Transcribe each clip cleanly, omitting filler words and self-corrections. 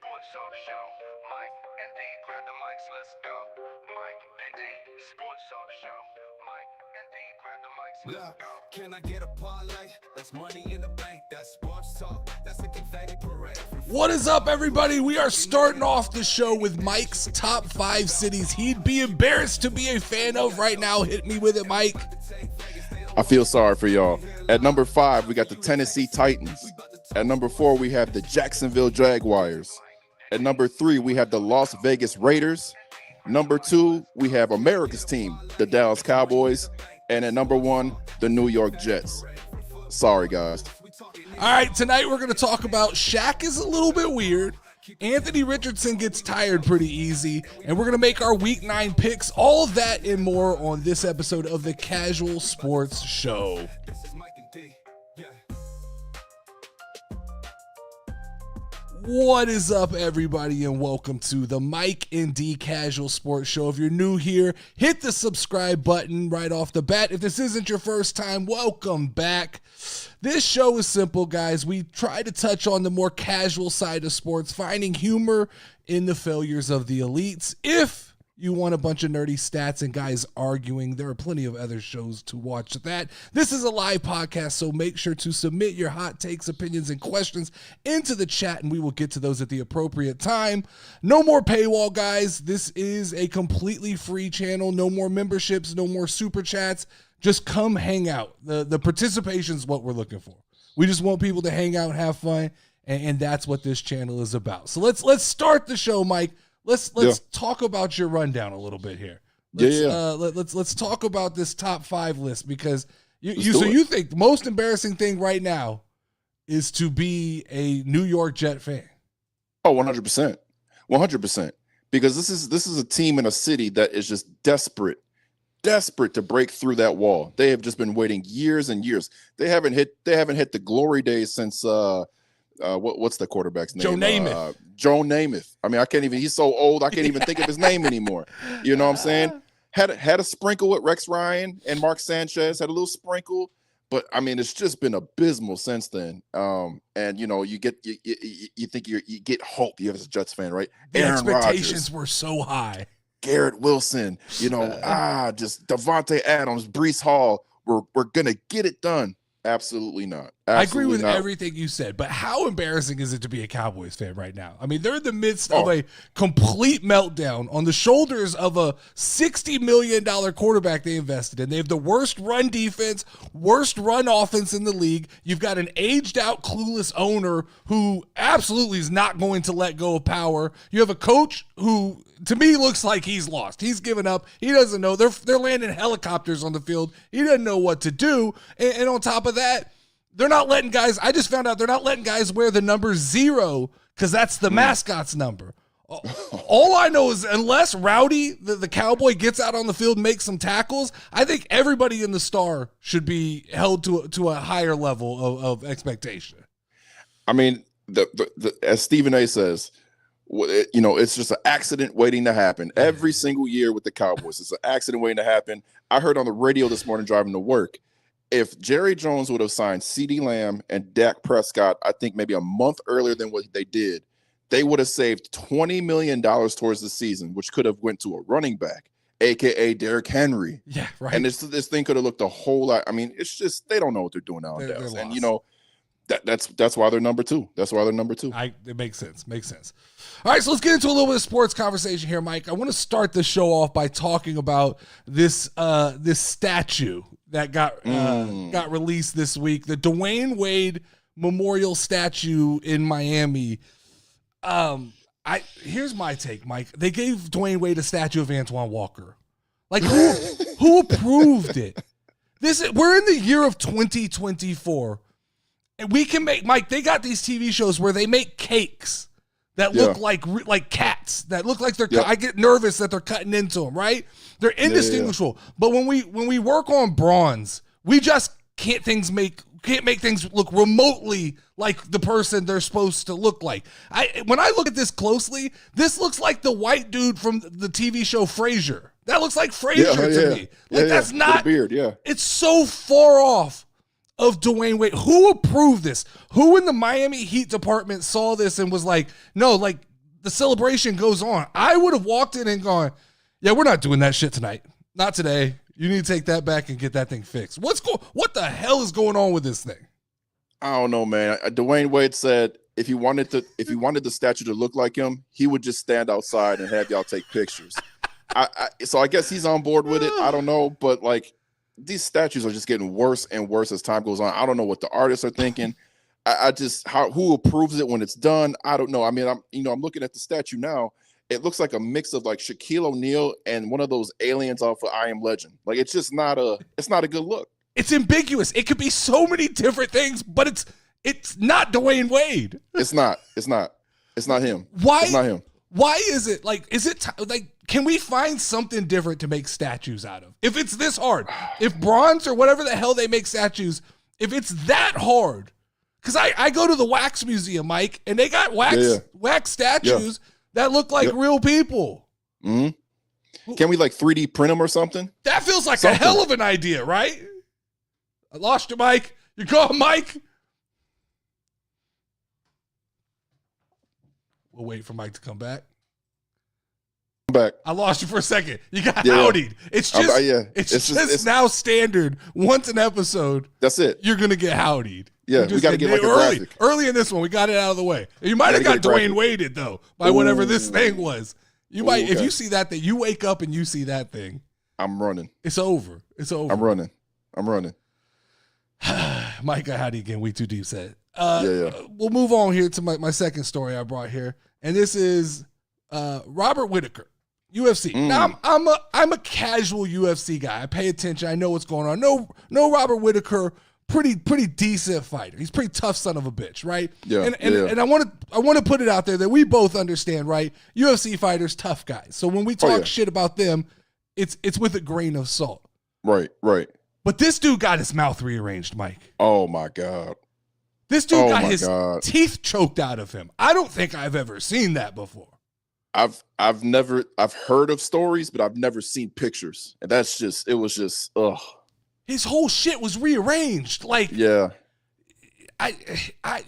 Sports Talk Show. Mike and D, grab the mics, let's go. Mike and D, Sports Talk Show. Mike and D, grab the mics, let's go. Can I get a parlay? That's money in the bank. That's sports talk. That's a confetti parade. What is up, everybody? We are starting off the show with Mike's top 5 cities he'd be embarrassed to be a fan of right now. Hit me with it, Mike. I feel sorry for y'all. At number 5, we got the Tennessee Titans. At number 4, we have the Jacksonville Jaguars. At number 3, we have the Las Vegas Raiders. Number 2, we have America's team, the Dallas Cowboys. And at number 1, the New York Jets. Sorry, guys. All right, tonight we're going to talk about Shaq is a little bit weird. Anthony Richardson gets tired pretty easy. And we're going to make our Week 9 picks. All of that and more on this episode of the Casual Sports Show. What is up, everybody, and welcome to the Mike and D Casual Sports Show. If you're new here, hit the subscribe button right off the bat. If this isn't your first time, welcome back. This show is simple, guys. We try to touch on the more casual side of sports, finding humor in the failures of the elites. If you want a bunch of nerdy stats and guys arguing, there are plenty of other shows to watch that. This is a live podcast, so make sure to submit your hot takes, opinions, and questions into the chat, and we will get to those at the appropriate time. No more paywall, guys. This is a completely free channel. No more memberships, no more super chats. Just come hang out. The participation is what we're looking for. We just want people to hang out and have fun, and that's what this channel is about. So let's start the show, Mike. Let's talk about your rundown a little bit here. Let's talk about this top 5 list, because you think the most embarrassing thing right now is to be a New York Jet fan. Oh, 100%. 100%. Because this is a team in a city that is just desperate to break through that wall. They have just been waiting years and years. They haven't hit the glory days since what's the quarterback's name? Joe Namath. Joe Namath. I mean, he's so old, I can't even think of his name anymore. You know what I'm saying? Had a sprinkle with Rex Ryan and Mark Sanchez, had a little sprinkle, but I mean, it's just been abysmal since then. And you know, you think you get hope. You have as a Jets fan, right? The Aaron expectations Rodgers, were so high. Garrett Wilson, you know, just Devontae Adams, Breece Hall. We're gonna get it done. Absolutely not. I agree with everything you said, but how embarrassing is it to be a Cowboys fan right now? I mean, they're in the midst of a complete meltdown on the shoulders of a $60 million quarterback they invested in. They have the worst run defense, worst run offense in the league. You've got an aged-out, clueless owner who absolutely is not going to let go of power. You have a coach who, to me, looks like he's lost. He's given up. He doesn't know. They're landing helicopters on the field. He doesn't know what to do. And on top of that, they're not letting guys, I just found out they're not letting guys wear the number 0 because that's the mascot's number. All I know is unless Rowdy, the Cowboy, gets out on the field and makes some tackles, I think everybody in the star should be held to a higher level of expectation. I mean, as Stephen A. says, you know, it's just an accident waiting to happen. Every single year with the Cowboys, it's an accident waiting to happen. I heard on the radio this morning driving to work, if Jerry Jones would have signed CeeDee Lamb and Dak Prescott, I think maybe a month earlier than what they did, they would have saved $20 million towards the season, which could have went to a running back, a.k.a. Derrick Henry. Yeah, right. And this thing could have looked a whole lot. I mean, it's just they don't know what they're doing nowadays. And, you know, that's why they're number 2. That's why they're number 2. It makes sense. All right, so let's get into a little bit of sports conversation here, Mike. I want to start the show off by talking about this statue that got released this week, the Dwayne Wade Memorial statue in Miami. Here's my take, Mike. They gave Dwayne Wade a statue of Antoine Walker. Like, who approved it? We're in the year of 2024. And we can make, Mike, they got these TV shows where they make cakes that look like cats, that look like they're, I get nervous that they're cutting into them, right? They're indistinguishable. But when we work on bronze, we just can't make things look remotely like the person they're supposed to look like. When I look at this closely, this looks like the white dude from the TV show Frasier. That looks like Frasier to me. Like, that's not, beard, it's so far off of Dwayne Wade. Who approved this? Who in the Miami Heat department saw this and was like, no, like, the celebration goes on. I would have walked in and gone, yeah, we're not doing that shit tonight. Not today. You need to take that back and get that thing fixed. What the hell is going on with this thing? I don't know, man. Dwayne Wade said if he wanted the statue to look like him, he would just stand outside and have y'all take pictures. So I guess he's on board with it. I don't know, but like these statues are just getting worse and worse as time goes on. I don't know what the artists are thinking. Who approves it when it's done? I don't know. I mean, I'm looking at the statue now. It looks like a mix of like Shaquille O'Neal and one of those aliens off of I Am Legend. Like it's just not a good look. It's ambiguous. It could be so many different things, but it's not Dwayne Wade. It's not him. Why? It's not him. Why is it like? Can we find something different to make statues out of? If it's this hard, if bronze or whatever the hell they make statues, if it's that hard, because I go to the wax museum, Mike, and they got wax statues that look like real people. Mm-hmm. Can we like 3D print them or something? That feels like a hell of an idea, right? I lost you, Mike. You gone, Mike? We'll wait for Mike to come back. I'm back. I lost you for a second. You got howdied. It's just it's now standard. Once an episode, that's it. You're gonna get howdied. Yeah, we got to get like a graphic. Early in this one, we got it out of the way. You might have got Dwayne Waded though by whatever this thing was. You might if you see that thing, you wake up and you see that thing. I'm running. It's over. It's over. I'm running. Micah Howdy again. We too deep said. We'll move on here to my second story I brought here, and this is Robert Whitaker, UFC. Now I'm a casual UFC guy. I pay attention. I know what's going on. No Robert Whitaker, pretty decent fighter. He's a pretty tough son of a bitch, right? Yeah. And I want to put it out there that we both understand, right? UFC fighters, tough guys. So when we talk shit about them, it's with a grain of salt. Right. But this dude got his mouth rearranged, Mike. Oh my God. This dude got his teeth choked out of him. I don't think I've ever seen that before. I've heard of stories, but I've never seen pictures. And it was just ugh. His whole shit was rearranged. Like, yeah.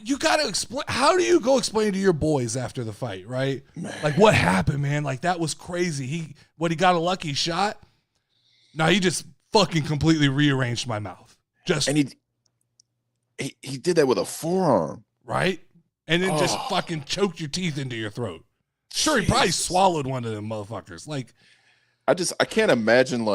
You gotta explain. How do you go explain to your boys after the fight, right? Man. Like, what happened, man? Like, that was crazy. He got a lucky shot? No, he just fucking completely rearranged my mouth. And he did that with a forearm, right? And then just fucking choked your teeth into your throat. Sure, he probably swallowed one of them motherfuckers. Like, I can't imagine.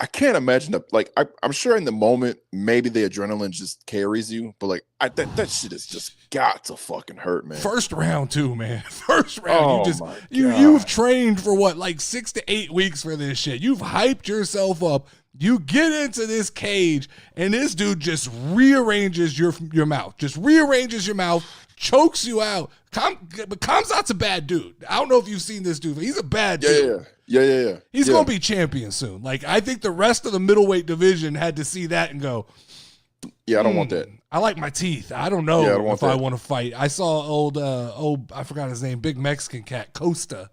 I'm sure in the moment maybe the adrenaline just carries you, but like that shit has just got to fucking hurt, man. First round too, man. First round, you've trained for what, like 6 to 8 weeks for this shit. You've hyped yourself up. You get into this cage, and this dude just rearranges your mouth. Just rearranges your mouth, chokes you out. But Khamzat's a bad dude. I don't know if you've seen this dude, but he's a bad dude. Yeah. He's going to be champion soon. Like, I think the rest of the middleweight division had to see that and go, yeah, I don't want that. I like my teeth. I don't know I want to fight. I saw old, I forgot his name, big Mexican cat, Costa.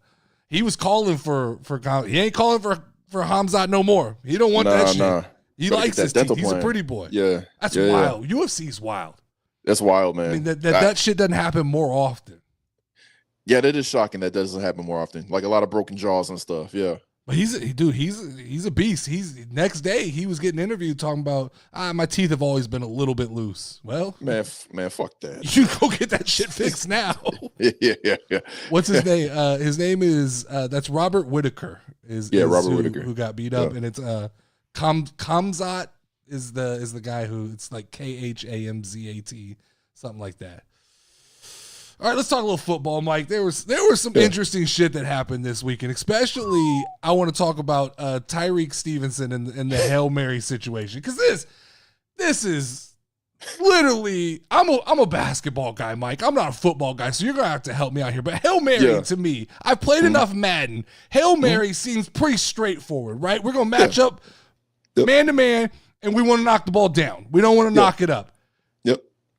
He was calling for he ain't calling for Khamzat no more. He don't want that shit. Nah. He likes his teeth. He's a pretty boy. Yeah. That's wild. UFC's wild. That's wild, man. I mean, that shit doesn't happen more often. Yeah, that is shocking. That doesn't happen more often. Like a lot of broken jaws and stuff. Yeah. But he's a beast. Next day he was getting interviewed talking about my teeth have always been a little bit loose. Well, man, fuck that. You go get that shit fixed now. yeah. What's his name? His name is that's Robert Whitaker. Robert Whitaker, who got beat up, and it's Khamzat is the guy who, it's like Khamzat, something like that. All right, let's talk a little football, Mike. There was some interesting shit that happened this weekend. Especially, I want to talk about Tyreek Stevenson and the Hail Mary situation, because this is literally, I'm a basketball guy, Mike. I'm not a football guy, so you're gonna have to help me out here. But Hail Mary to me, I've played enough Madden. Hail Mary seems pretty straightforward, right? We're gonna match up man to man, and we want to knock the ball down. We don't want to knock it up.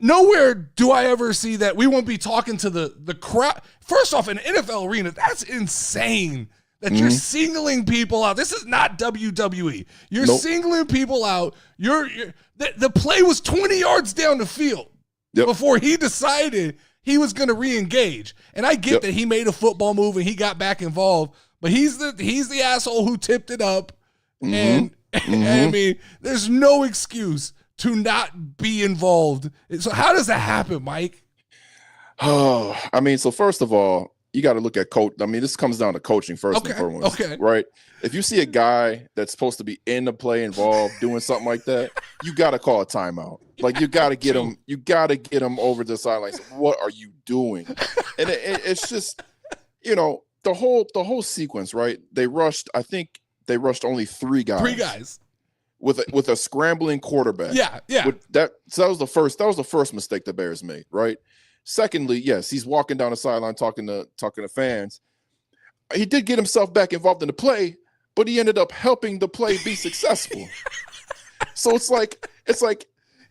Nowhere do I ever see that we won't be talking to the crowd. First off, in an NFL arena, that's insane that you're singling people out. This is not WWE. You're singling people out. The play was 20 yards down the field before he decided he was going to re-engage. And I get that he made a football move and he got back involved, but he's the asshole who tipped it up. And I mean, there's no excuse to not be involved. So how does that happen, Mike? Oh, I mean, so first of all, you got to look at coach. I mean, this comes down to coaching first and foremost, right? If you see a guy that's supposed to be in the play involved doing something like that, you got to call a timeout. Like you got to get him. You got to get him over the sidelines. What are you doing? And it's just, you know, the whole sequence, right? I think they rushed only 3 guys. 3 guys with a scrambling quarterback. Yeah. So that was the first mistake the Bears made, right? Secondly, yes, he's walking down the sideline talking to fans. He did get himself back involved in the play, but he ended up helping the play be successful. So it's like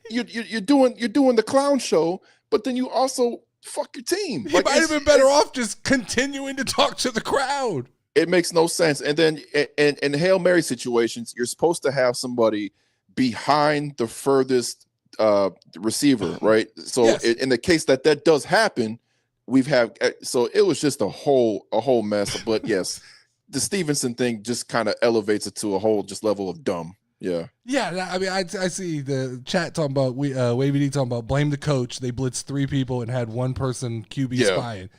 you're doing the clown show, but then you also fuck your team. He might have been better off just continuing to talk to the crowd. It makes no sense. And then in Hail Mary situations, you're supposed to have somebody behind the furthest receiver, right? So Yes. in the case that does happen, so it was just a whole mess. But yes, the Stevenson thing just kind of elevates it to a whole just level of dumb. Yeah. I mean, I see the chat talking about Wavy D talking about blame the coach. They blitzed 3 people and had 1 person QB spying.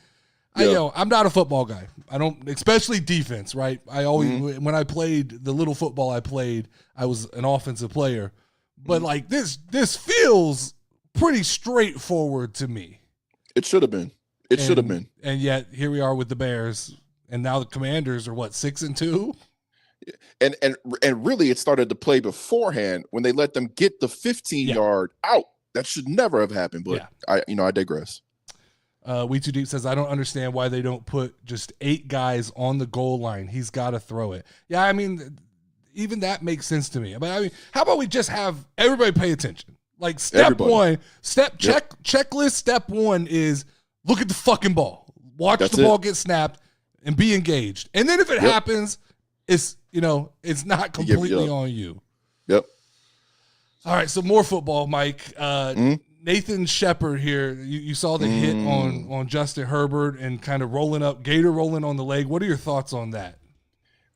I'm not a football guy. I don't, especially defense, right? I always when I played the little football I played, I was an offensive player. But like this feels pretty straightforward to me. It should have been. It should have been. And yet here we are with the Bears, and now the Commanders are what, 6-2? And really, it started to play beforehand when they let them get the 15-yard out. That should never have happened. But I digress. We Too Deep says, I don't understand why they don't put just 8 guys on the goal line. He's got to throw it. Yeah, I mean, even that makes sense to me. But I mean, how about we just have everybody pay attention? Like checklist. Step 1 is look at the fucking ball, watch the ball get snapped, and be engaged. And then if it happens, it's not completely on you. Yep. All right, so more football, Mike. Nathan Shepard here. You saw the hit on Justin Herbert and kind of rolling on the leg. What are your thoughts on that?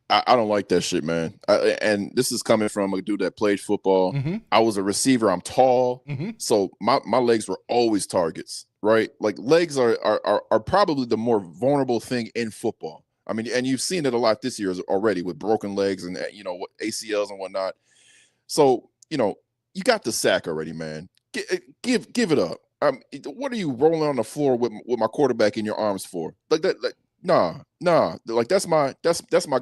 I don't like that shit, man. And this is coming from a dude that played football. I was a receiver. I'm tall, so my legs were always targets, right? Like legs are probably the more vulnerable thing in football. I mean, and you've seen it a lot this year already with broken legs and ACLs and whatnot. So you got the sack already, man. Give it up. What are you rolling on the floor with my quarterback in your arms for? Like that? Like, nah. Like that's my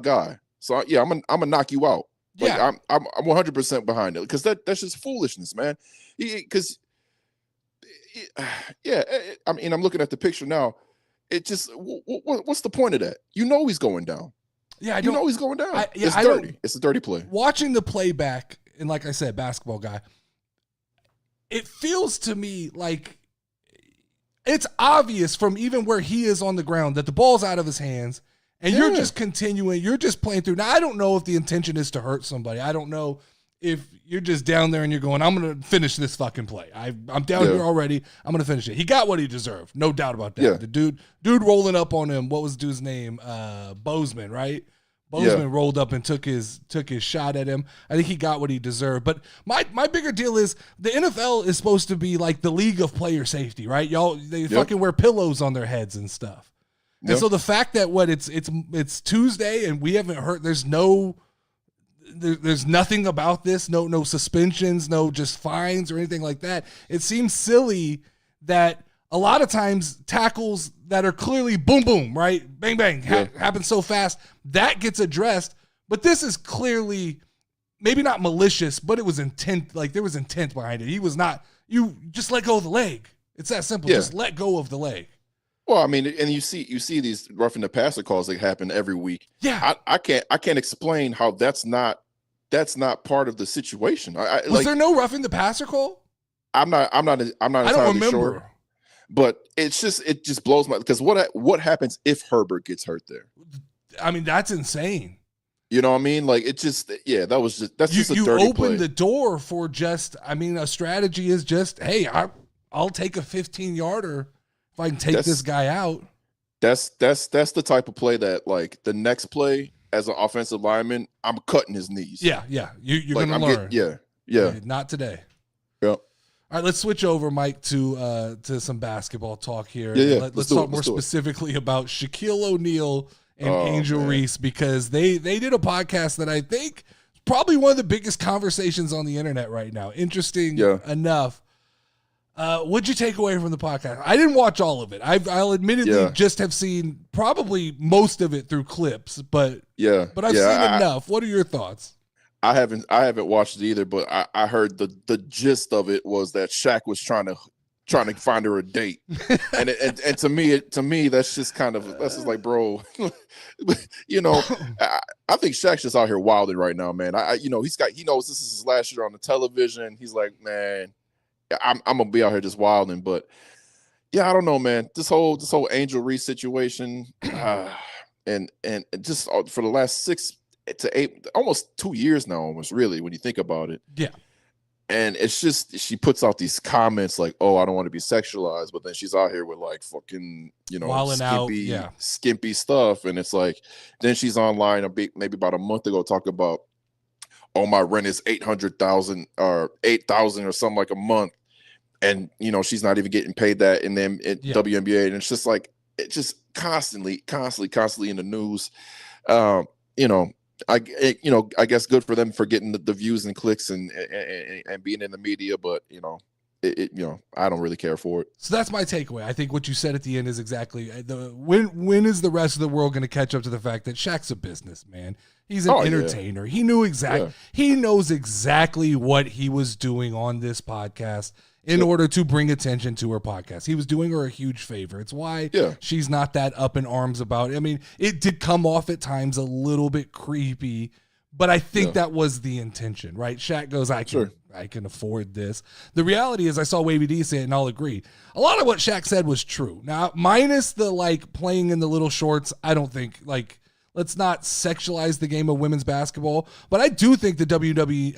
guy. So yeah, I'm gonna knock you out. Like, Yeah, I'm 100% behind it because that's just foolishness, man. Because I mean, I'm looking at the picture now. It just what's the point of that? He's going down. yeah. He's going down. It's I dirty. It's a dirty play. Watching the playback, and like I said, basketball guy, it feels to me like it's obvious from even where he is on the ground that the ball's out of his hands, and you're just continuing. You're just playing through. Now, I don't know if the intention is to hurt somebody. I don't know if you're just down there and you're going, I'm going to finish this fucking play. I'm down here already. I'm going to finish it. He got what he deserved. No doubt about that. Yeah. The dude rolling up on him. What was the dude's name? Bozeman, right? Bozeman rolled up and took his shot at him. I think he got what he deserved. But my bigger deal is the NFL is supposed to be like the league of player safety, right? They fucking wear pillows on their heads and stuff. And so the fact that it's Tuesday and we haven't heard, there's nothing about this, no suspensions, no just fines or anything like that. It seems silly that a lot of times tackles that are clearly boom, boom, right? Bang, bang, happen so fast, that gets addressed. But this is clearly maybe not malicious, but it was intent. Like there was intent behind it. He was not, you just let go of the leg. It's that simple. Just let go of the leg. Well, I mean, and you see these roughing the passer calls that happen every week. Yeah. I can't explain how that's not part of the situation. Was there no roughing the passer call? I'm not I don't entirely remember. sure. But it just blows my, because what happens if Herbert gets hurt there? I mean, that's insane. You know what I mean? Like it just, that's just a you dirty open play. the door for just, I mean, a strategy is just, hey, I'll take a 15-yarder if I can take this guy out. That's the type of play that, like, the next play as an offensive lineman, I'm cutting his knees. Yeah. You're like, gonna learn. Yeah. Not today. Yep. All right, let's switch over, Mike, to some basketball talk here. Yeah. Let's talk more specifically about Shaquille O'Neal and Angel Reese, because they did a podcast that I think is probably one of the biggest conversations on the internet right now. Interesting enough. What'd you take away from the podcast? I didn't watch all of it. I'll admittedly just have seen probably most of it through clips, but I've seen enough. What are your thoughts? I haven't watched it either, but I heard the gist of it was that Shaq was trying to find her a date, and to me that's just like, bro, you know, I think Shaq's just out here wilding right now, man. He knows this is his last year on the television. He's like, man, I'm gonna be out here just wilding, but yeah, I don't know, man. This whole Angel Reese situation, and just for the last 6 to 8, almost 2 years now, almost, really, when you think about it. Yeah. And it's just, she puts out these comments like, oh, I don't want to be sexualized, but then she's out here with, like, fucking, skimpy stuff. And it's like, then she's online maybe about a month ago talking about, oh, my rent is $800,000 or $8,000 or something like a month. And, she's not even getting paid that in them at WNBA. And it's just like, it's just constantly in the news. I guess good for them for getting the views and clicks and being in the media, but I don't really care for it. So that's my takeaway. I think what you said at the end is exactly when is the rest of the world going to catch up to the fact that Shaq's a businessman? He's an entertainer. Yeah. He knows exactly what he was doing on this podcast in order to bring attention to her podcast. He was doing her a huge favor. It's why she's not that up in arms about it. I mean, it did come off at times a little bit creepy, but I think that was the intention, right? Shaq goes, I can afford this. The reality is, I saw Wavy D say it, and I'll agree. A lot of what Shaq said was true. Now, minus the, like, playing in the little shorts, I don't think, like, let's not sexualize the game of women's basketball, but I do think the WNBA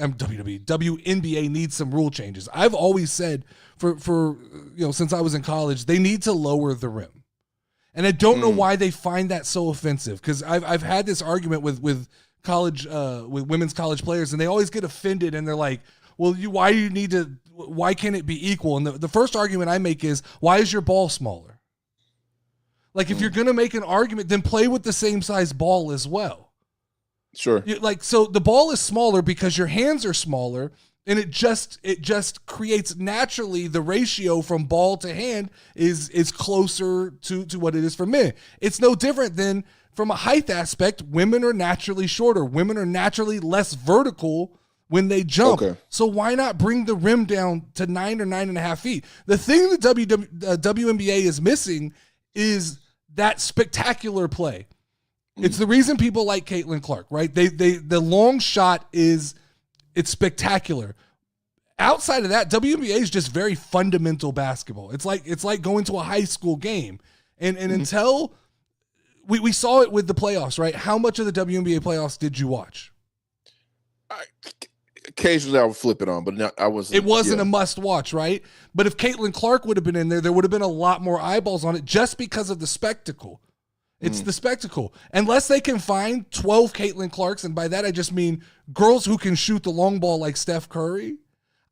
needs some rule changes. I've always said for since I was in college, they need to lower the rim. And I don't know why they find that so offensive, because I've had this argument with college with women's college players, and they always get offended, and they're like, well, why can't it be equal? And the first argument I make is, why is your ball smaller? Like, if you're going to make an argument, then play with the same size ball as well. Sure. So the ball is smaller because your hands are smaller, and it just creates naturally the ratio from ball to hand is closer to what it is for men. It's no different than from a height aspect. Women are naturally shorter. Women are naturally less vertical when they jump. Okay. So why not bring the rim down to 9 or 9.5 feet? The thing the WNBA is missing is that spectacular play. It's the reason people like Caitlin Clark, right? The long shot it's spectacular. Outside of that, WNBA is just very fundamental basketball. It's like going to a high school game. And until we saw it with the playoffs, right? How much of the WNBA playoffs did you watch? Occasionally I would flip it on, but I wasn't. It wasn't a must watch, right? But if Caitlin Clark would have been in there would have been a lot more eyeballs on it just because of the spectacle. It's the spectacle. Unless they can find 12 Caitlin Clarks, and by that I just mean girls who can shoot the long ball like Steph Curry,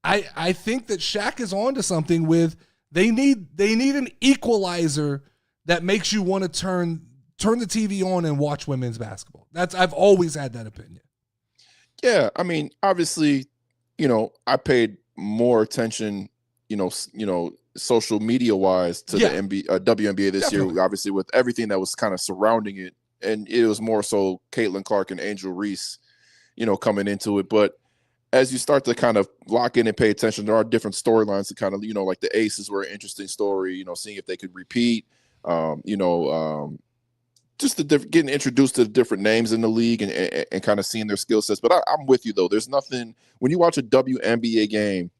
I think that Shaq is onto something with they need an equalizer that makes you want to turn the TV on and watch women's basketball. I've always had that opinion. Yeah, I mean, obviously, I paid more attention, social media wise to the WNBA this year, obviously, with everything that was kind of surrounding it. And it was more so Caitlin Clark and Angel Reese, coming into it. But as you start to kind of lock in and pay attention, there are different storylines to kind of, like the Aces were an interesting story, seeing if they could repeat, just getting introduced to the different names in the league and kind of seeing their skill sets. But I'm with you, though. There's nothing when you watch a WNBA game,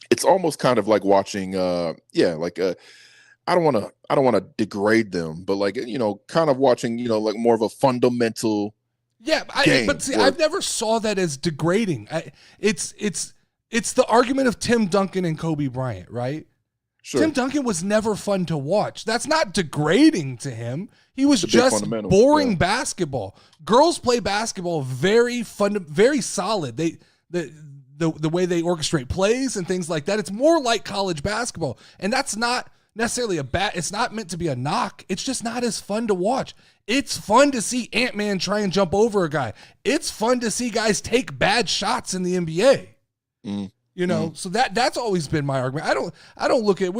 it's almost kind of like watching, I don't want to degrade them, but like, kind of watching, like more of a fundamental game. But see, I've never saw that as degrading. It's the argument of Tim Duncan and Kobe Bryant, right? Sure. Tim Duncan was never fun to watch. That's not degrading to him. He was The big just fundamental, boring yeah. basketball. Girls play basketball very fun, very solid. The way they orchestrate plays and things like that. It's more like college basketball. And that's not necessarily it's not meant to be a knock. It's just not as fun to watch. It's fun to see Ant-Man try and jump over a guy. It's fun to see guys take bad shots in the NBA. You know, so that's always been my argument. I don't look at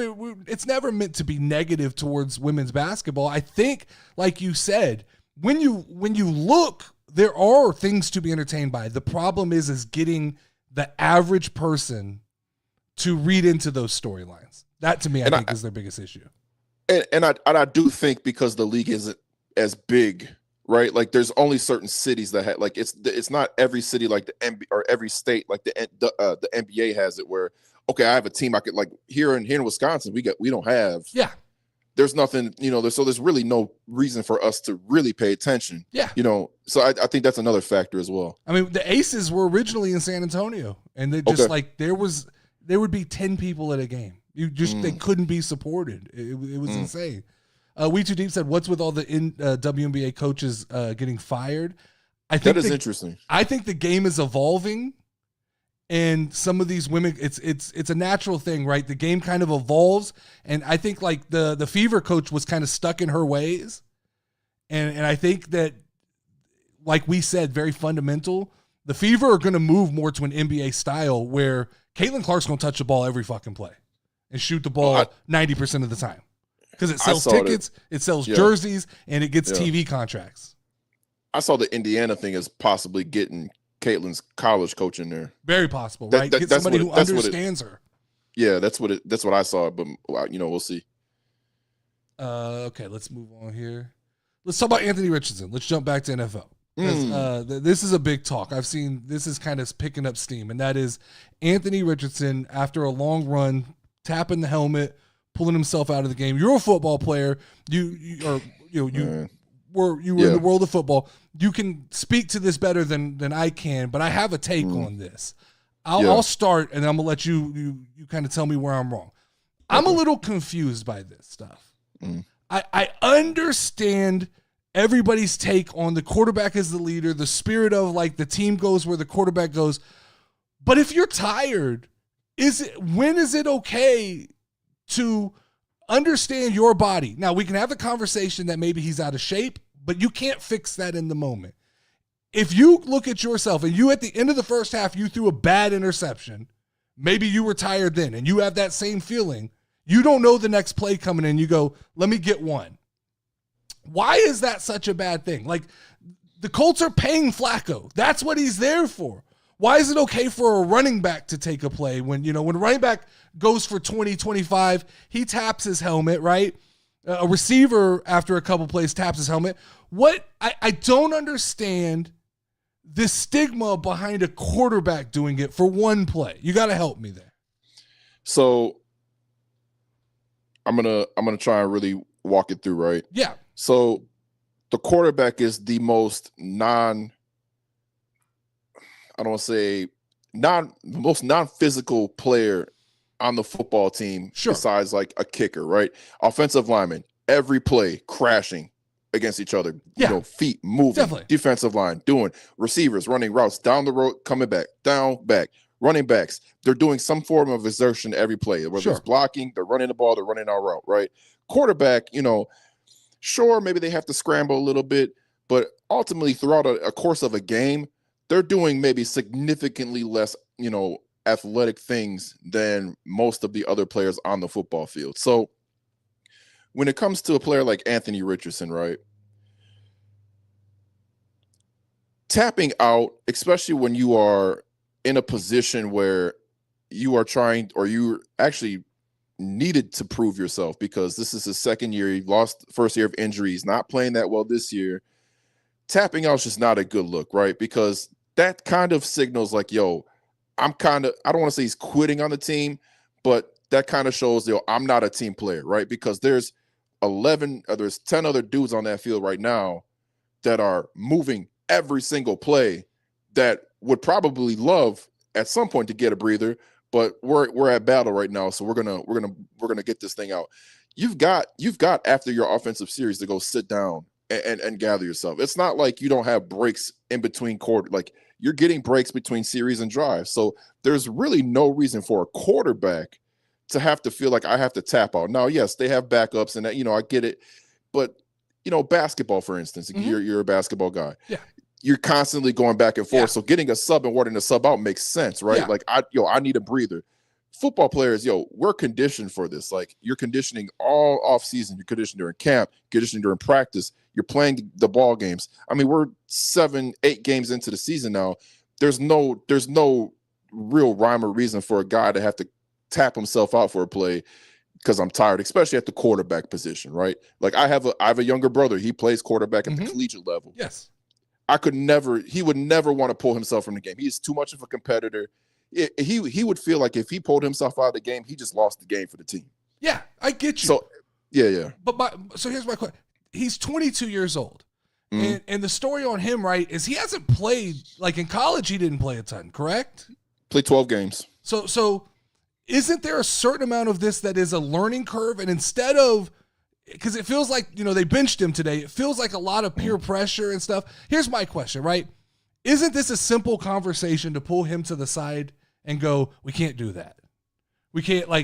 it's never meant to be negative towards women's basketball. I think, like you said, when you look, there are things to be entertained by. The problem is getting the average person to read into those storylines. That to me, I think is their biggest issue. And I do think because the league isn't as big, right? Like there's only certain cities that have, like it's not every city like the NBA or every state like the NBA has it where, okay, I have a team I could like here in Wisconsin we don't have. Yeah. There's nothing, you know, there's really no reason for us to really pay attention. Yeah. You know, so I think that's another factor as well. I mean, the Aces were originally in San Antonio, and they just like there would be 10 people at a game. They couldn't be supported. It was insane. We Too Deep said, "What's with all the WNBA coaches getting fired?" I think that is interesting. I think the game is evolving, and some of these women, it's a natural thing, right? The game kind of evolves, and I think like the Fever coach was kind of stuck in her ways, and I think that, like we said, very fundamental. The Fever are going to move more to an NBA style where Caitlin Clark's going to touch the ball every fucking play and shoot the ball 90% of the time. Because it sells tickets, it sells jerseys, and it gets TV contracts. I saw the Indiana thing as possibly getting Caitlin's college coach in there. Very possible, right? Get somebody who understands her. Yeah, that's what I saw. But you know, we'll see. Okay, let's move on here. Let's talk about Anthony Richardson. Let's jump back to NFL. This is a big talk. I've seen this is kind of picking up steam, and that is Anthony Richardson after a long run, tapping the helmet, pulling himself out of the game. You're a football player. You were in the world of football. You can speak to this better than I can, but I have a take on this. I'll start, and I'm gonna let you kind of tell me where I'm wrong. I'm a little confused by this stuff. I understand everybody's take on the quarterback as the leader, the spirit of like the team goes where the quarterback goes. But if you're tired, when is it okay to understand your body? Now, we can have the conversation that maybe he's out of shape, but you can't fix that in the moment. If you look at yourself and you at the end of the first half, you threw a bad interception, maybe you were tired then and you have that same feeling. You don't know the next play coming in. You go, let me get one. Why is that such a bad thing? Like the Colts are paying Flacco. That's what he's there for. Why is it okay for a running back to take a play when a running back goes for 20, 25, he taps his helmet, right? A receiver after a couple plays taps his helmet. What I don't understand the stigma behind a quarterback doing it for one play. You got to help me there. So I'm gonna try and really walk it through, right? Yeah. So the quarterback is the most non-physical player on the football team, besides like a kicker, right? Offensive lineman, every play crashing against each other, feet moving, definitely. Defensive line doing receivers running routes down the road, coming back, down, back, running backs. They're doing some form of exertion every play, whether it's blocking, they're running the ball, they're running our route, right? Quarterback, sure, maybe they have to scramble a little bit, but ultimately throughout a course of a game, they're doing maybe significantly less, athletic things than most of the other players on the football field. So when it comes to a player like Anthony Richardson, right? Tapping out, especially when you are in a position where you are trying or you actually needed to prove yourself because this is his second year. He lost first year of injury. He's not playing that well this year. Tapping out is just not a good look, right? Because that kind of signals like, yo, I don't want to say he's quitting on the team, but that kind of shows, I'm not a team player, right? Because there's 10 other dudes on that field right now that are moving every single play that would probably love at some point to get a breather, but we're at battle right now, so we're gonna get this thing out. You've got after your offensive series to go sit down and gather yourself. It's not like you don't have breaks in between quarter. Like, you're getting breaks between series and drives. So there's really no reason for a quarterback to have to feel like I have to tap out. Now, yes, they have backups, and that, I get it. But basketball, for instance, you're a basketball guy. Yeah. You're constantly going back and forth. Yeah. So getting a sub and wanting to sub out makes sense, right? Yeah. Like, I need a breather. Football players, we're conditioned for this. Like, you're conditioning all off season. You're conditioned during camp, conditioned during practice. You're playing the ball games. I mean, we're 7-8 games into the season now. There's no real rhyme or reason for a guy to have to tap himself out for a play because I'm tired, especially at the quarterback position, right? Like, I have a younger brother. He plays quarterback at the collegiate level. Yes. He would never want to pull himself from the game. He's too much of a competitor. He would feel like if he pulled himself out of the game, he just lost the game for the team. Yeah, I get you. So, yeah. But so here's my question. He's 22 years old. And the story on him, right, is he hasn't played, like in college, he didn't play a ton, correct? Played 12 games. So isn't there a certain amount of this that is a learning curve? And instead of, because it feels like, they benched him today. It feels like a lot of peer pressure and stuff. Here's my question, right? Isn't this a simple conversation to pull him to the side and go, we can't do that. We can't, I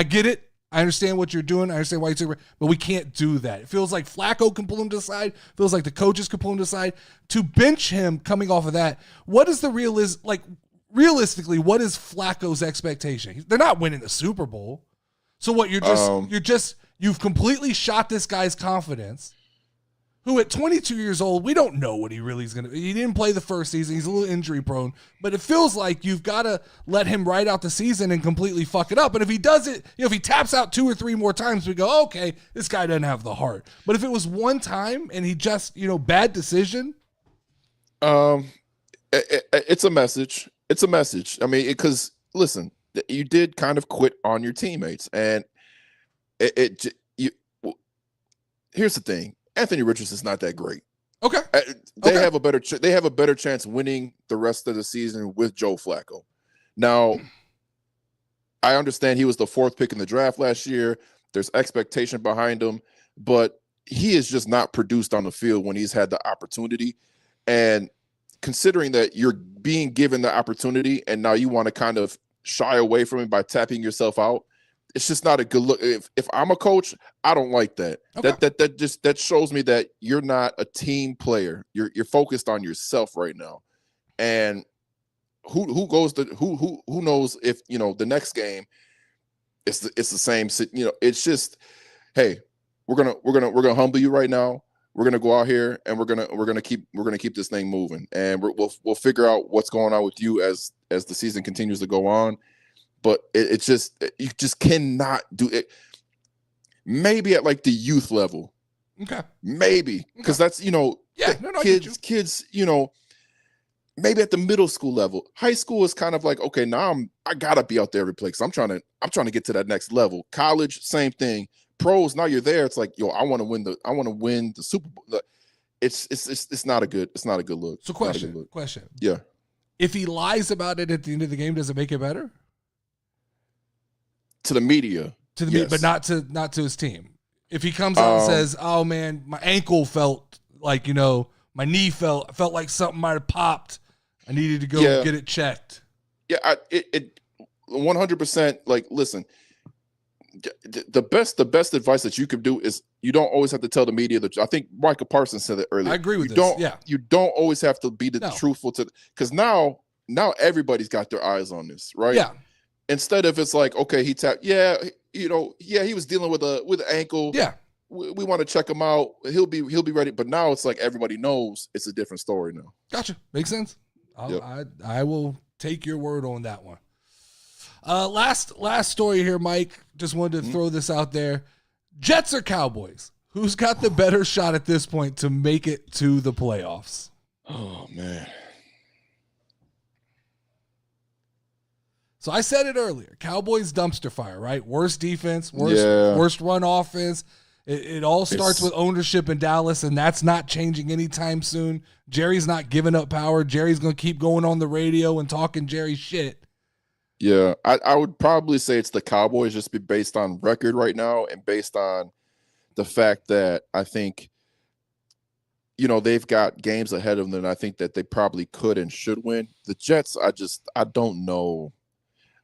get it. I understand what you're doing. I understand why you're doing it, but we can't do that. It feels like Flacco can pull him to the side. It feels like the coaches can pull him to the side. To bench him coming off of that, what is the realistically, what is Flacco's expectation? They're not winning the Super Bowl. So what, you've completely shot this guy's confidence, who at 22 years old, we don't know what he really is going to. He didn't play the first season. He's a little injury prone, but it feels like you've got to let him ride out the season and completely fuck it up. And if he does it, if he taps out 2 or 3 more times, we go, okay, this guy doesn't have the heart. But if it was one time and he just, bad decision. It's a message. It's a message. I mean, because listen, you did kind of quit on your teammates, and here's the thing. Anthony Richardson's not that great. Okay. They have a better chance winning the rest of the season with Joe Flacco. Now, I understand he was the 4th pick in the draft last year. There's expectation behind him, but he is just not produced on the field when he's had the opportunity. And considering that you're being given the opportunity and now you want to kind of shy away from it by tapping yourself out, it's just not a good look. If I'm a coach, I don't like that. Okay. That shows me that you're not a team player. You're focused on yourself right now. And who knows if the next game it's the same. It's just, hey, we're gonna humble you right now. We're gonna go out here and we're gonna keep this thing moving, and we'll figure out what's going on with you as the season continues to go on. But it's just, you just cannot do it. Maybe at like the youth level. Okay. Maybe. Because that's, kids, maybe at the middle school level. High school is kind of like, okay, now I gotta be out there every play because I'm trying to get to that next level. College, same thing. Pros, now you're there. It's like, I want to win the Super Bowl. It's not a good look. So question. Yeah. If he lies about it at the end of the game, does it make it better? To the media, media, but not to his team. If he comes out and says, "Oh man, my ankle felt like my knee felt like something might have popped. I needed to go get it checked." Yeah, it 100%. Like, listen, the best advice that you could do is you don't always have to tell the media that. I think Michael Parsons said it earlier. I agree with this. You don't always have to be truthful to, because now everybody's got their eyes on this, right? Yeah. Instead of it's like, okay, he tapped, he was dealing with an ankle. Yeah. We want to check him out. He'll be ready. But now it's like everybody knows it's a different story now. Gotcha. Makes sense. I will take your word on that one. Last story here, Mike. Just wanted to throw this out there. Jets or Cowboys? Who's got the better shot at this point to make it to the playoffs? Oh, man. So I said it earlier. Cowboys dumpster fire, right? Worst defense, worst run offense. It all starts with ownership in Dallas, and that's not changing anytime soon. Jerry's not giving up power. Jerry's going to keep going on the radio and talking Jerry shit. Yeah, I would probably say it's the Cowboys just be based on record right now and based on the fact that I think, they've got games ahead of them that I think that they probably could and should win. The Jets, I don't know.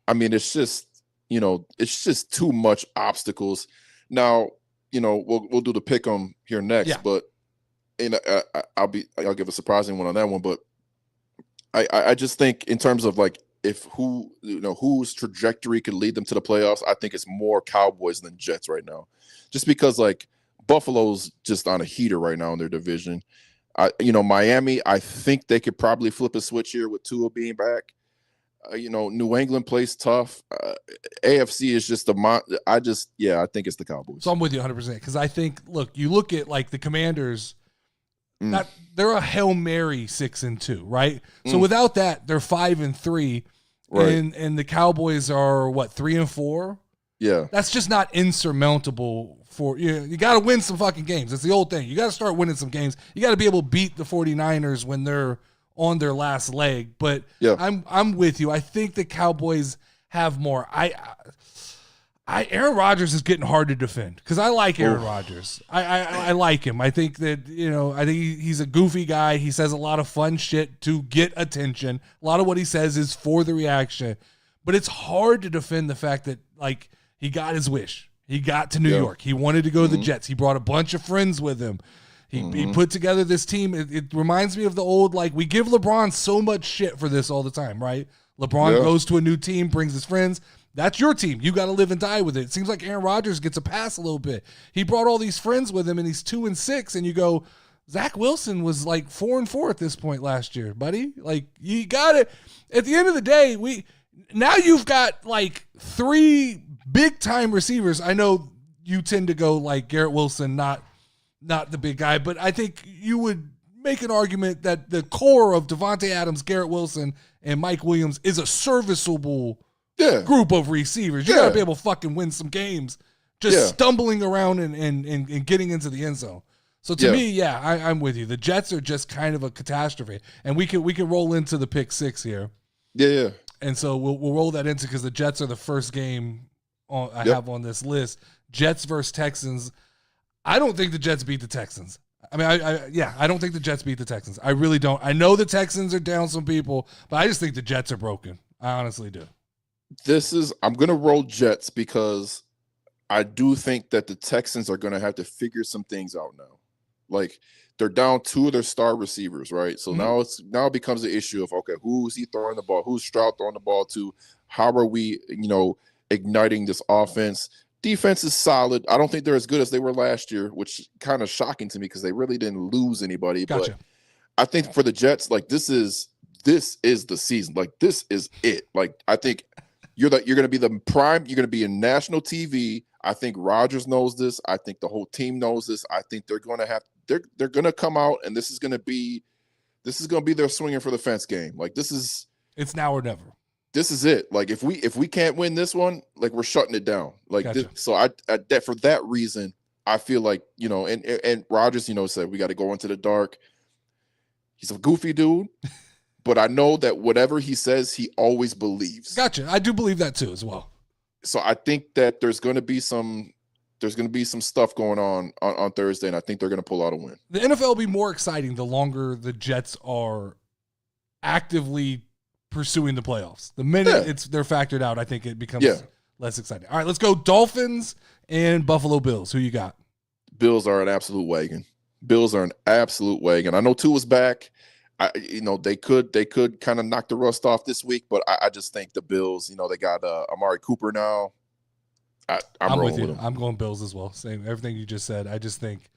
I mean, it's just too much obstacles. Now, we'll do the pick 'em here next, Yeah. but I'll give a surprising one on that one. But I just think in terms of like whose trajectory could lead them to the playoffs, I think it's more Cowboys than Jets right now, just because like Buffalo's just on a heater right now in their division. Miami, I think they could probably flip a switch here with Tua being back. New England plays tough. AFC is just I think it's the Cowboys. So I'm with you 100% because I think, you look at like the Commanders, they're a Hail Mary 6-2, right? So without that, they're 5-3, right? And the Cowboys are what, 3-4? Yeah, that's just not insurmountable for you. You got to win some fucking games. It's the old thing. You got to start winning some games. You got to be able to beat the 49ers when they're on their last leg. But yeah. I'm with you. I think the Cowboys have more. Aaron Rodgers is getting hard to defend because I like Aaron Rodgers. I like him. I think that, I think he's a goofy guy. He says a lot of fun shit to get attention. A lot of what he says is for the reaction. But it's hard to defend the fact that, like, he got his wish. He got to New York. He wanted to go to the Jets. He brought a bunch of friends with him. He put together this team. It reminds me of the old, like, we give LeBron so much shit for this all the time, right? LeBron goes to a new team, brings his friends. That's your team. You got to live and die with it. It seems like Aaron Rodgers gets a pass a little bit. He brought all these friends with him, and he's 2-6, and you go, Zach Wilson was like 4-4 at this point last year, buddy. Like, you got it. At the end of the day, now you've got like 3 big-time receivers. I know you tend to go like Garrett Wilson, not the big guy, but I think you would make an argument that the core of Devontae Adams, Garrett Wilson, and Mike Williams is a serviceable group of receivers. You got to be able to fucking win some games just stumbling around and getting into the end zone. So to me, I'm with you. The Jets are just kind of a catastrophe. And we can roll into the pick 6 here. Yeah. And so we'll roll that into because the Jets are the first game I have on this list. Jets versus Texans. I don't think the Jets beat the Texans. I mean, I don't think the Jets beat the Texans. I really don't. I know the Texans are down some people, but I just think the Jets are broken. I honestly do. I'm going to roll Jets because I do think that the Texans are going to have to figure some things out now. Like, they're down 2 of their star receivers, right? So now it becomes the issue of, okay, who's he throwing the ball? Who's Stroud throwing the ball to? How are we, igniting this offense? Defense is solid. I don't think they're as good as they were last year, which is kind of shocking to me because they really didn't lose anybody. Gotcha. But I think for the Jets, like, this is the season. Like, this is it. Like, I think you're going to be the prime. You're going to be in national TV. I think Rodgers knows this. I think the whole team knows this. I think they're going to they're going to come out, and this is going to be their swinging for the fence game. Like, it's now or never. This is it. Like, if we can't win this one, like, we're shutting it down. Like, Gotcha. So for that reason, I feel like, and Rodgers, said we got to go into the dark. He's a goofy dude, but I know that whatever he says, he always believes. Gotcha. I do believe that too as well. So I think that there's going to be some stuff going on Thursday, and I think they're going to pull out a win. The NFL will be more exciting the longer the Jets are actively pursuing the playoffs. The minute they're factored out, I think it becomes less exciting. All right, let's go Dolphins and Buffalo Bills. Who you got? Bills are an absolute wagon. I know Tua's back. They could kind of knock the rust off this week, but I just think the Bills, they got Amari Cooper now. I'm with you. I'm going Bills as well. Same, everything you just said. I just think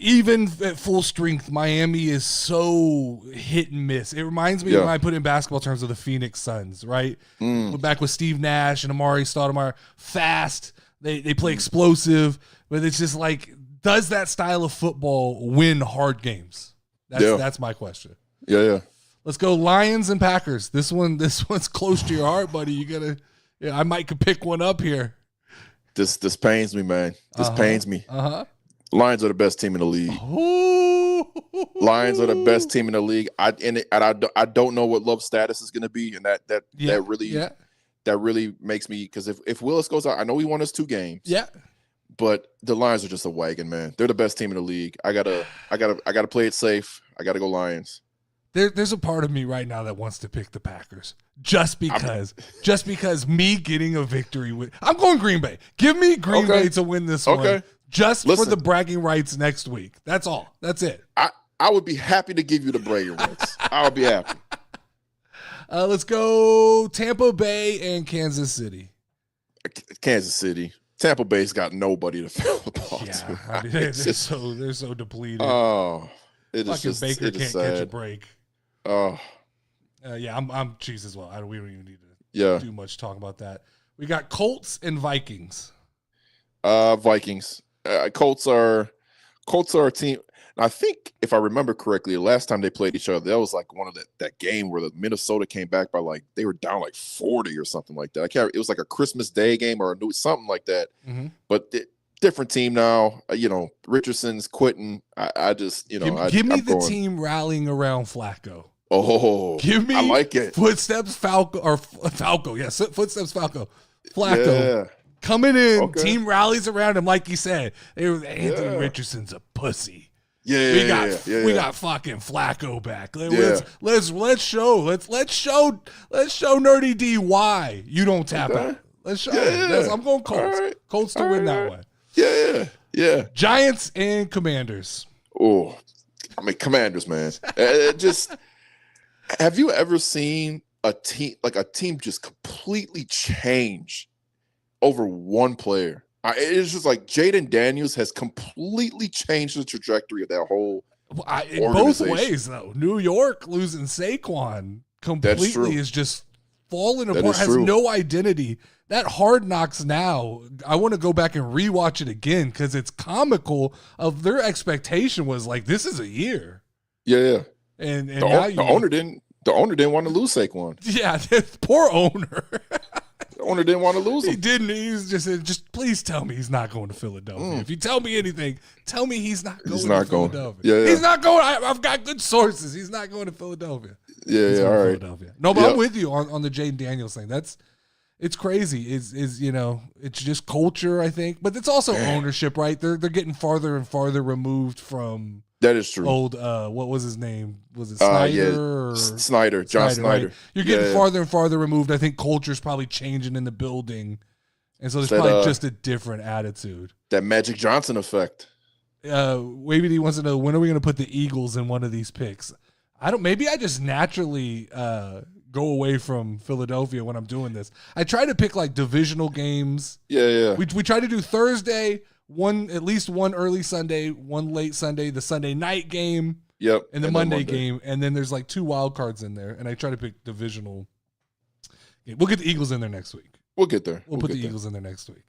even at full strength, Miami is so hit and miss. It reminds me when I put in basketball terms of the Phoenix Suns, right? Back with Steve Nash and Amari Stoudemire, fast. They play explosive, but it's just like, does that style of football win hard games? That's my question. Yeah. Let's go Lions and Packers. This one's close to your heart, buddy. You gotta. I might could pick one up here. This pains me, man. This pains me. Lions are the best team in the league. Lions are the best team in the league. I don't know what Love's status is going to be, and that really that really makes me, because if Willis goes out, I know he won us 2 games. Yeah. But the Lions are just a wagon, man. They're the best team in the league. I gotta play it safe. I gotta go Lions. There's a part of me right now that wants to pick the Packers just because me getting a victory with I'm going Green Bay. Give me Green Bay to win this one. Just for the bragging rights next week. That's all. That's it. I would be happy to give you the bragging rights. I would be happy. Let's go Tampa Bay and Kansas City. Kansas City. Tampa Bay's got nobody to throw the ball to. I mean, they're so depleted. Oh, it is Fucking just Baker it is can't catch a sad. break. Oh, Yeah, I'm Chiefs as well. We don't even need to yeah. do much talk about that. We got Colts and Vikings. Vikings. Colts are a team. And I think if I remember correctly, the last time they played each other, that was like one of that game where the Minnesota came back by like they were down like 40 or something like that. I can't. It was like a Christmas Day game or something like that. Mm-hmm. But different team now. Richardson's quitting. I just give me the team rallying around Flacco. Oh, give me. I like it. Footsteps Falco. Yes, Footsteps Falco. Flacco. Yeah. Coming in, Okay. Team rallies around him, like you said. Anthony Richardson's a pussy. Yeah, we got fucking Flacco back. Let's show Nerdy D why you don't tap out. Let's show. I'm going Colts. Right. Colts to win that one. Yeah. Giants and Commanders. Oh, I mean, Commanders, man. Just have you ever seen a team just completely change over one player? It's just like Jaden Daniels has completely changed the trajectory of that whole in both ways, though. New York losing Saquon completely is just falling apart, has no identity. That Hard Knocks now, I want to go back and rewatch it again because it's comical. Of their expectation was like, this is a year. Yeah. And the owner didn't want to lose Saquon. Yeah, poor owner. The owner didn't want to lose him. He didn't. He's just please tell me he's not going to Philadelphia. If you tell me anything, tell me he's not going to Philadelphia. Yeah. He's not going. I've got good sources. He's not going to Philadelphia. Yeah, all right. No, but I'm with you on the Jaden Daniels thing. It's crazy. It's just culture, I think, but it's also ownership, right? They're getting farther and farther removed from. That is true. Old, what was his name? Was it Snyder? Snyder, John Snyder. Right? You're getting farther and farther removed. I think culture's probably changing in the building, and so there's probably just a different attitude. That Magic Johnson effect. Maybe he wants to know, when are we going to put the Eagles in one of these picks? Maybe I just naturally go away from Philadelphia when I'm doing this. I try to pick like divisional games. Yeah. We try to do Thursday. At least one early Sunday, one late Sunday, the Sunday night game, and the Monday game, and then there's like 2 wild cards in there, and I try to pick divisional. We'll get the Eagles in there next week. We'll get there. We'll put the Eagles in there next week.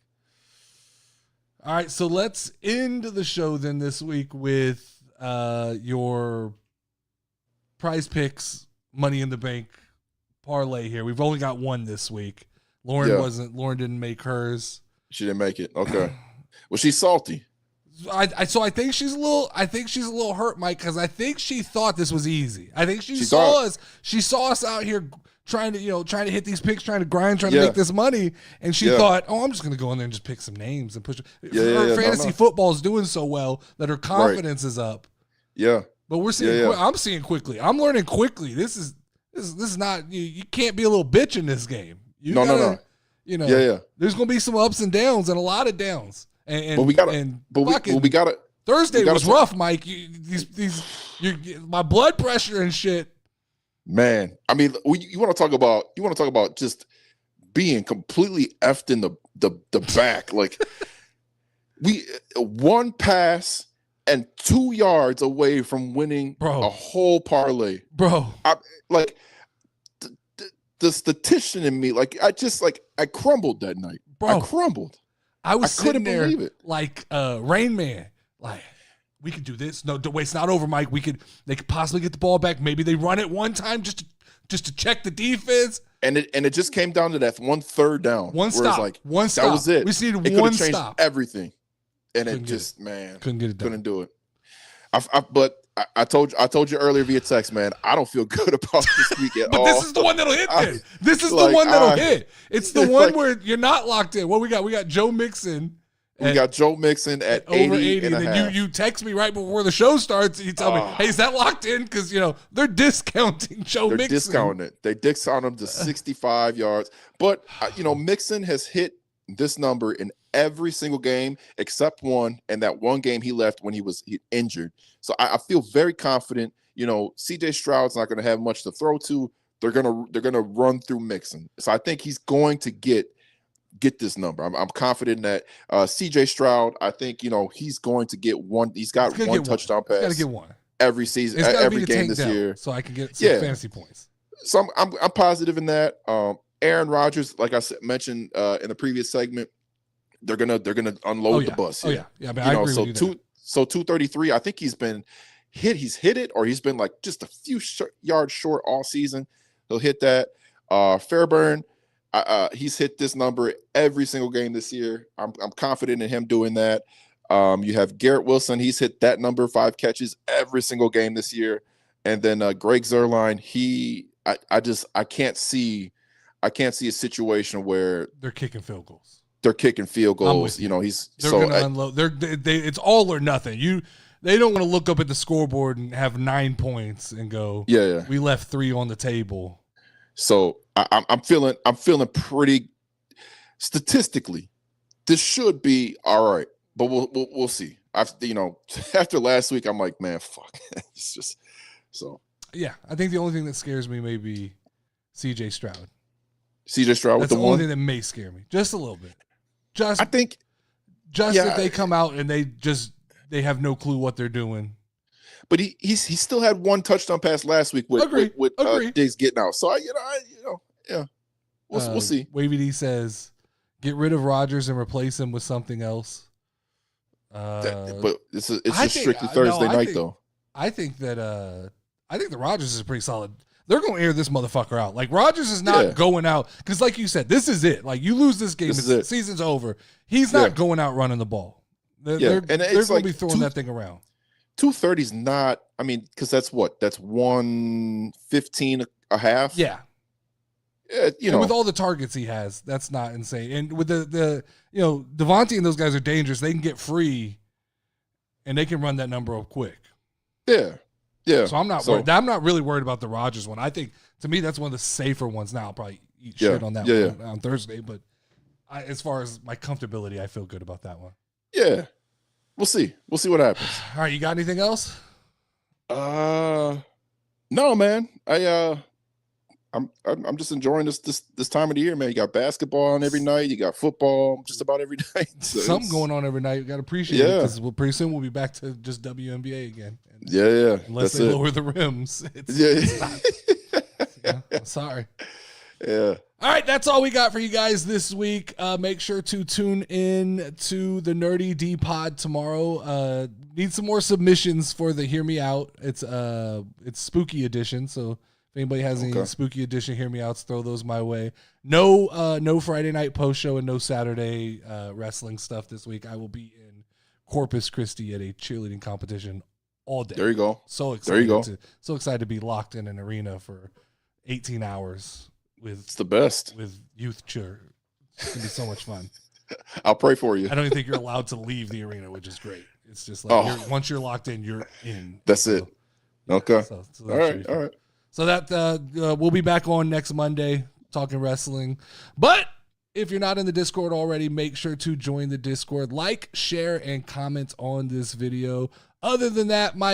All right, so let's end the show then this week with your Prize Picks Money in the Bank parlay here. We've only got one this week. Lauren didn't make hers. She didn't make it. Okay. Well, she's salty. So I think she's a little hurt, Mike, because I think she thought this was easy. I think she saw us out here trying to hit these picks, trying to grind, trying to make this money, and she thought, oh, I'm just gonna go in there and just pick some names and push. Her fantasy football is doing so well that her confidence is up. Yeah, but we're seeing. I'm seeing quickly. I'm learning quickly. This is not. You can't be a little bitch in this game. No. There's gonna be some ups and downs and a lot of downs. But we got it. Thursday was rough, Mike. My blood pressure and shit. Man, I mean, you want to talk about just being completely effed in the back. Like we one pass and 2 yards away from winning a whole parlay, bro. The statistician in me, I crumbled that night. Bro. I crumbled. I was sitting there believe it. like Rain Man. Like, we could do this. No, wait, it's not over, Mike. They could possibly get the ball back. Maybe they run it one time just to check the defense. And it just came down to that 1 3rd down. One stop. One stop. That was it. We just needed it one changed stop. Everything. And couldn't get it done. Couldn't do it. But I told you earlier via text, man. I don't feel good about this week at all. But this is the one that'll hit. Then this is like, the one that'll hit. It's the one like- where you're not locked in. What we got? We got Joe Mixon. We got Joe Mixon at Over 80 and a then half. you text me right before the show starts and you tell me, hey, is that locked in? Because, they're discounting Joe They're Mixon. discounting it. They discount him to 65 yards. But, Mixon has hit this number in every single game except one, and that one game he left when he injured. So I feel very confident. CJ Stroud's not going to have much to throw to. They're gonna run through Mixon. So I think he's going to get this number. I'm confident that CJ Stroud, I think, he's going to get one. He's got one touchdown pass. Got to get one every season, it's every be game Tank this Dell, year. so I can get some fantasy points. So I'm positive in that. Aaron Rodgers, like I mentioned in the previous segment, they're gonna unload the bus. Yeah. I mean, I agree with you. So 233. I think he's been hit. He's hit it, or he's been like just a few yards short all season. He'll hit that. Fairburn, he's hit this number every single game this year. I'm confident in him doing that. You have Garrett Wilson. He's hit that number, 5 catches every single game this year. And then Greg Zuerlein, I can't see a situation where they're kicking field goals. They're kicking field goals. They're going to unload. It's all or nothing. They don't want to look up at the scoreboard and have 9 points and go, yeah. We left 3 on the table. So I'm feeling pretty statistically. This should be all right, but we'll see. After last week, I'm like, man, fuck. It's just so. Yeah, I think the only thing that scares me may be CJ Stroud. CJ Stroud with That's the the only one thing that may scare me just a little bit. I think if they come out and they have no clue what they're doing. But he still had one touchdown pass last week with Diggs getting out. So yeah, we'll see. Wavy D says, get rid of Rodgers and replace him with something else. But it's just strictly Thursday night though. I think that the Rodgers is pretty solid. They're going to air this motherfucker out. Like, Rodgers is not going out because, like you said, this is it. Like, you lose this game, the season's over. He's not going out running the ball. They're going to be throwing that thing around. 230 is not. I mean, because that's 115 a half. Yeah. With all the targets he has, that's not insane. And with the Devontae and those guys are dangerous. They can get free, and they can run that number up quick. Yeah. So I'm not worried. I'm not really worried about the Rodgers one. I think, to me, that's one of the safer ones. Now I'll probably eat shit on that one on Thursday, but as far as my comfortability, I feel good about that one. Yeah. We'll see. We'll see what happens. All right, you got anything else? No, man. I'm just enjoying this time of the year, man. You got basketball on every night. You got football just about every night. So something going on every night. You got to appreciate it because pretty soon we'll be back to just WNBA again. Yeah. Unless they lower the rims. I'm sorry. Yeah. All right, that's all we got for you guys this week. Make sure to tune in to the Nerdy D Pod tomorrow. Need some more submissions for the Hear Me Out. It's spooky edition, so if anybody has any spooky edition Hear Me Outs, throw those my way. No Friday night post show and no Saturday wrestling stuff this week. I will be in Corpus Christi at a cheerleading competition all day. There you go. So excited. There you go. So excited to be locked in an arena for 18 hours. It's the best with youth cheer. It's gonna be so much fun. I'll pray for you. I don't even think you're allowed to leave the arena, which is great. It's just like once you're locked in, you're in. That's it. Okay. So all right. So that we'll be back on next Monday talking wrestling. But if you're not in the Discord already, make sure to join the Discord. Like, share, and comment on this video. Other than that, Mike.